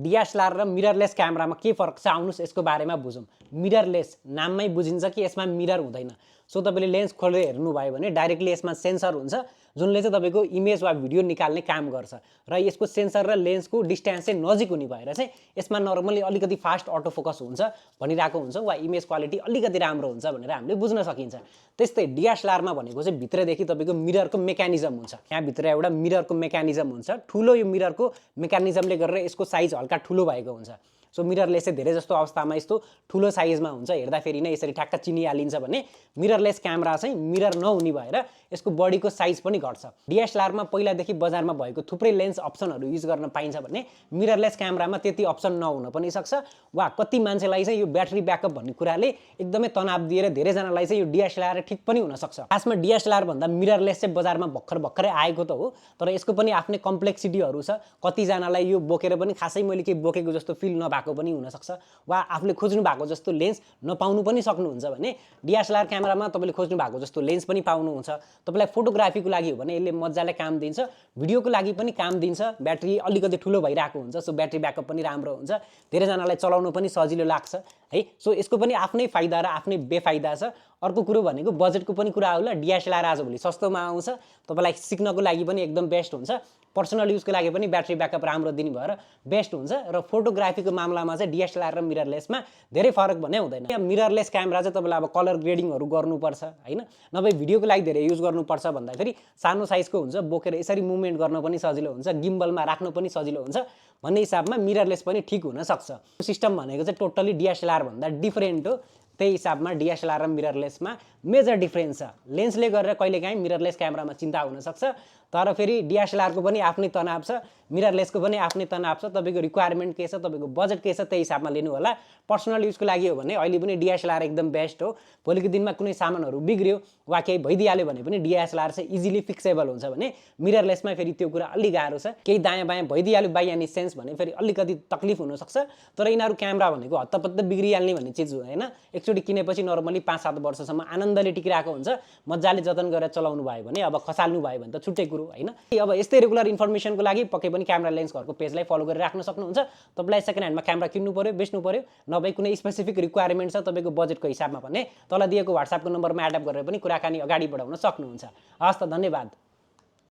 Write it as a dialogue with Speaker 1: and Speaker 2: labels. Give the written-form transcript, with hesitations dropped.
Speaker 1: DSLR र mirrorless क्यामेरामा के फरक छ आउनुस् यसको बारेमा बुझौँ। मिररलेस नाममै बुझिन्छ कि यसमा मिरर हुँदैन। सो तपाईले लेन्स खोलेर हेर्नुभयो भने डाइरेक्टली यसमा सेन्सर हुन्छ जुनले चाहिँ तपाईको इमेज वा भिडियो निकाल्ने काम गर्छ र यसको सेन्सर र लेन्सको डिस्टेन्स चाहिँ नजिक हुने भएर चाहिँ यसमा नर्मली अलिकति फास्ट अटो फोकस हुन्छ भनिरहेको हुन्छ वा इमेज क्वालिटी अलिकति राम्रो हुन्छ भनेर हामीले बुझ्न सकिन्छ। त्यस्तै डीएसएलआरमा भनेको चाहिँ भित्रदेखि तपाईको मिररको मेकानिजम हुन्छ। यहाँ भित्र एउटा मिररको मेकानिजम हुन्छ। ठुलो यो मिररको मेकानिजमले गरेर यसको साइज हल्का ठुलो भएको हुन्छ। सो मिररलेस चाहिँ धेरै जस्तो अवस्थामा यस्तो ठुलो साइजमा हुन्छ, हेर्दाखेरि नै यसरी ठ्याक्क चिनिहालिन्छ भने मिररलेस क्यामेरा चाहिँ मिरर नहुने भएर यसको बडीको साइज पनि घट्छ। डीएसएलआरमा पहिलादेखि बजारमा भएको थुप्रै लेन्स अप्सनहरू युज गर्न पाइन्छ भने मिररलेस क्यामेरामा त्यति अप्सन नहुन पनि सक्छ वा कति मान्छेलाई चाहिँ यो ब्याट्री ब्याकअप भन्ने कुराले एकदमै तनाव दिएर धेरैजनालाई चाहिँ यो डीएसएलआर ठिक पनि हुन सक्छ। खासमा डीएसएलआर भन्दा मिररलेस चाहिँ बजारमा भर्खरै आएको त हो, तर यसको पनि आफ्नै कम्प्लेक्सिटीहरू छ। कतिजनालाई यो बोकेर पनि खासै मैले के बोकेको जस्तो फिल नभएको पनि हुन सक्छ वा आफूले खोज्नु भएको जस्तो लेन्स नपाउनु पनि सक्नुहुन्छ भने डीएसएलआर क्यामेरामा तपाईले खोज्नु भएको जस्तो लेन्स पनि पाउनुहुन्छ। तपाईलाई फोटोग्राफीको लागि हो भने यसले मजाले काम दिन्छ, भिडियोको लागि पनि काम दिन्छ। ब्याट्री अलिकति ठुलो भइरहेको हुन्छ, सो ब्याट्री ब्याकअप पनि राम्रो हुन्छ, धेरैजनालाई चलाउनु पनि सजिलो लाग्छ है। सो यसको पनि आफ्नै फाइदा र आफ्नै बेफाइदा छ। अर्को कुरो भनेको बजेटको पनि कुरा होला। डीएसएलआर आजभोलि सस्तोमा आउँछ, तपाईलाई सिक्नको लागि पनि एकदम बेस्ट हुन्छ, पर्सनल युजको लागि पनि ब्याट्री ब्याकअप राम्रो दिने भएर बेस्ट हुन्छ। र फोटोग्राफीको मामलामा चाहिँ डीएसएलआर र मिररलेसमा धेरै फरक भने हुँदैन। यहाँ मिररलेस क्यामेरा चाहिँ तपाईलाई अब कलर ग्रेडिङहरू गर्नुपर्छ हैन, नभए भिडियोको लागि धेरै युज गर्नुपर्छ भन्दाखेरि सानो साइजको हुन्छ, बोकेर यसरी मुभमेन्ट गर्न पनि सजिलो हुन्छ, गिम्बलमा राख्न पनि सजिलो हुन्छ भन्ने हिसाबमा मिररलेस पनि ठिक हुन सक्छ। सिस्टम भनेको चाहिँ टोटली डीएसएलआर भन्दा डिफरेन्ट हो। त्यही हिसाबमा डीएसएलआर र मिररलेसमा मेजर डिफरेन्स छ। लेन्सले गरेर कहिलेकाहीँ मिररलेस क्यामेरामा चिन्ता हुन सक्छ, तर फेरि डीएसएलआरको पनि आफ्नै तनाव छ, मिररलेसको पनि आफ्नै तनाव छ। तपाईको रिक्वायरमेन्ट के छ, तपाईको बजेट के छ, त्यही हिसाबमा लिनु होला। पर्सनल युजको लागि हो भने अहिले पनि डीएसएलआर एकदम बेस्ट हो। भोलिको दिनमा कुनै सामानहरू बिग्रियो वा केही भइदिहाल्यो भने पनि डीएसएलआर चाहिँ इजिली फिक्सेबल हुन्छ भने मिररलेसमा फेरि त्यो कुरा अलि गाह्रो छ। केही दायाँ बायाँ भइदिहाल्यो बाइ एनी सेन्स भने फेरि अलिकति तकलिफ हुन सक्छ। तर यिनीहरू क्यामेरा भनेको हत्तपत्त बिग्रिहाल्ने भन्ने चिज होइन। एकचोटि किनेपछि नर्मली 5-7 वर्षसम्म आनन्दले टिकिरहेको हुन्छ। मजाले जतन गरेर चलाउनु भयो भने, अब खसाल्नु भयो भने त छुट्टै कुरो हैन। अब यस्तै रेगुलर इन्फर्मेसनको लागि पक्कै पनि क्यामेरा लेन्स घरको पेजलाई फलो गरेर राख्न सक्नुहुन्छ। तपाईलाई सेकेन्ड ह्यान्डमा क्यामेरा किन्नु पर्यो, बेच्नु पर्यो, नभए कुनै स्पेसिफिक रिक्वायरमेन्ट छ तपाईको बजेटको हिसाबमा भने तल दिएको WhatsApp को नम्बरमा एड अप गरेर पनि कुराकानी अगाडि बढाउन सक्नुहुन्छ। हस् त, धन्यवाद।